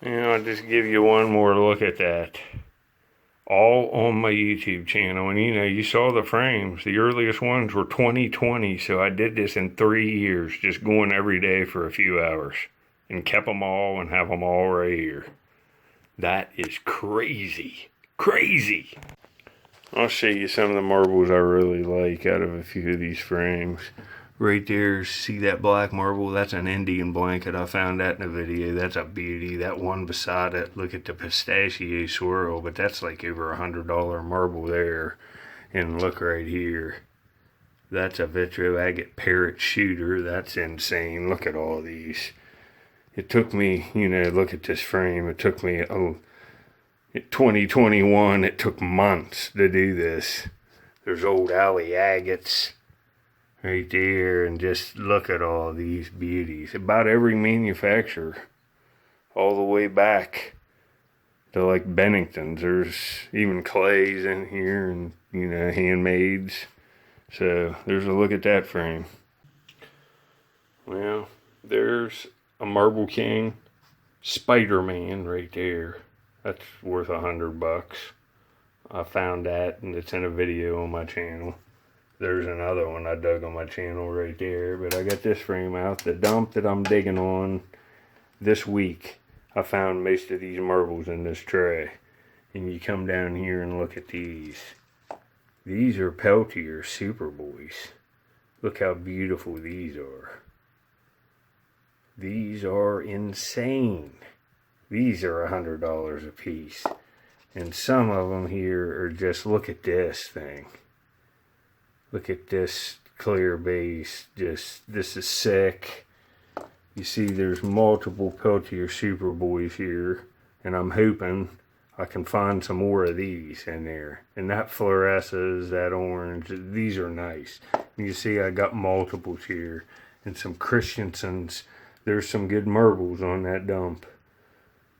I'll just give you one more look at that. All on my YouTube channel. And you saw the frames. The earliest ones were 2020, so I did this in 3 years, just going every day for a few hours. And kept them all and have them all right here. That is crazy. Crazy. I'll show you some of the marbles I really like out of a few of these frames. Right there, see that black marble? That's an Indian blanket. I found that in a video. That's a beauty. That one beside it, look at the pistachio swirl, but that's like over $100 marble there. And look right here. That's a vitro agate parrot shooter. That's insane. Look at all these. It took me, look at this frame. It took me, 2021, it took months to do this. There's old alley agates right there, and just look at all these beauties. About every manufacturer, all the way back to like Bennington's. There's even clays in here, and handmades. So there's a look at that frame. Well, there's a Marble King Spider-Man right there. That's worth $100. I found that, and it's in a video on my channel. There's another one I dug on my channel right there. But I got this frame out. The dump that I'm digging on this week, I found most of these marbles in this tray. And you come down here and look at these. These are Peltier Superboys. Look how beautiful these are. These are insane. These are $100 a piece. And some of them here are just, look at this thing. Look at this clear base. This is sick. You see there's multiple Peltier Superboys here. And I'm hoping I can find some more of these in there. And that fluoresces, that orange, these are nice. You see I got multiples here. And some Christiansens. There's some good marbles on that dump.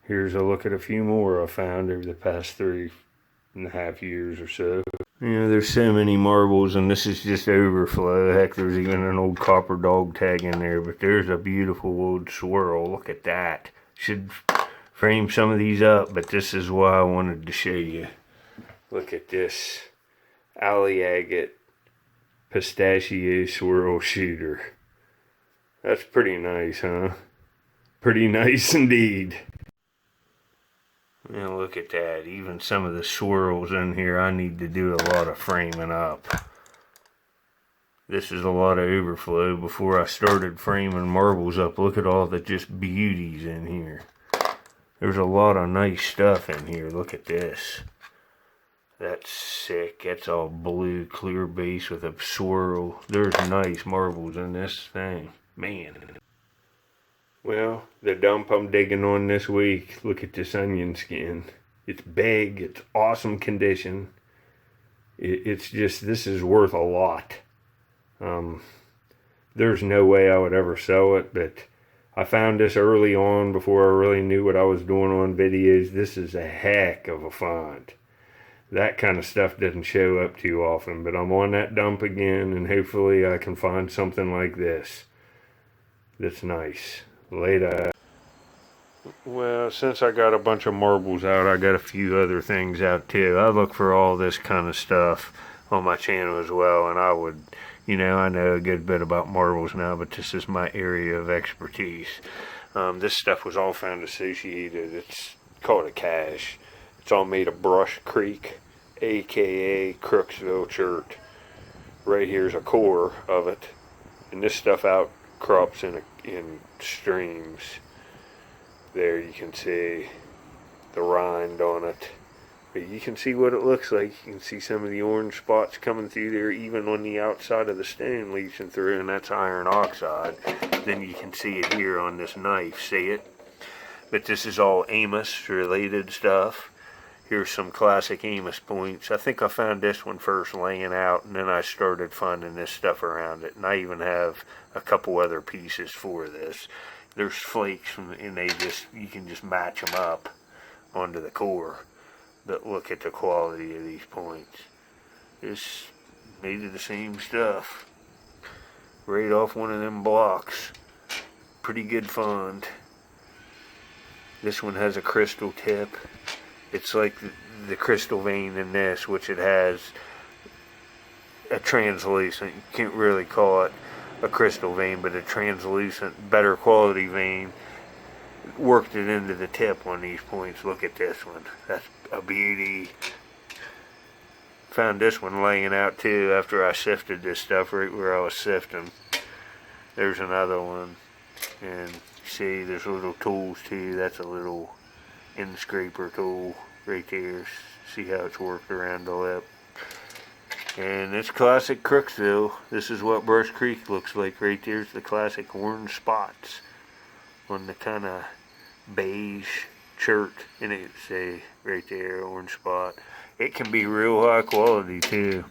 Here's a look at a few more I found over the past 3.5 years or so. There's so many marbles, and this is just overflow. Heck, there's even an old copper dog tag in there, but there's a beautiful old swirl. Look at that. Should frame some of these up, but this is why I wanted to show you. Look at this alley agate pistachio swirl shooter. That's pretty nice, huh? Pretty nice indeed. Now look at that. Even some of the swirls in here, I need to do a lot of framing up. This is a lot of overflow. Before I started framing marbles up, look at all the just beauties in here. There's a lot of nice stuff in here. Look at this. That's sick. That's all blue, clear base with a swirl. There's nice marbles in this thing. Man. Well, the dump I'm digging on this week, look at this onion skin. It's big, it's awesome condition. It's just, this is worth a lot. There's no way I would ever sell it, but I found this early on before I really knew what I was doing on videos. This is a heck of a find. That kind of stuff doesn't show up too often, but I'm on that dump again, and hopefully I can find something like this. That's nice. Later. Well, since I got a bunch of marbles out, I got a few other things out too. I look for all this kind of stuff on my channel as well, and I would, I know a good bit about marbles now, but this is my area of expertise. This stuff was all found associated. It's called a cache. It's all made of Brush Creek, aka Crooksville Chert. Right here's a core of it, and this stuff outcrops in streams. There you can see the rind on it, but you can see what it looks like. You can see some of the orange spots coming through there, even on the outside of the stone leaching through, and that's iron oxide. Then you can see it here on this knife, see it? But this is all Amos related stuff. Here's some classic Amos points. I think I found this one first laying out, and then I started finding this stuff around it. And I even have a couple other pieces for this. There's flakes, and you can just match them up onto the core. But look at the quality of these points. It's made of the same stuff. Right off one of them blocks. Pretty good find. This one has a crystal tip. It's like the crystal vein in this, which it has a translucent, you can't really call it a crystal vein, but a translucent, better quality vein. Worked it into the tip on these points. Look at this one. That's a beauty. Found this one laying out too after I sifted this stuff right where I was sifting. There's another one. And see, there's little tools too. That's a little end scraper tool right there. See how it's worked around the lip. And it's classic Cousteau. This is what Brush Creek looks like right there's the classic orange spots on the kind of beige shirt. And it say right there, orange spot. It can be real high quality too.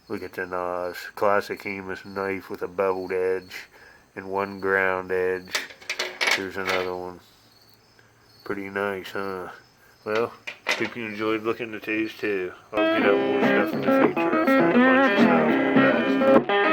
Look at the knives. Classic Amos knife with a beveled edge and one ground edge. Here's another one. Pretty nice, huh? Well, hope you enjoyed looking at these too. I'll get up more stuff in the future. I found a bunch of stuff in the past.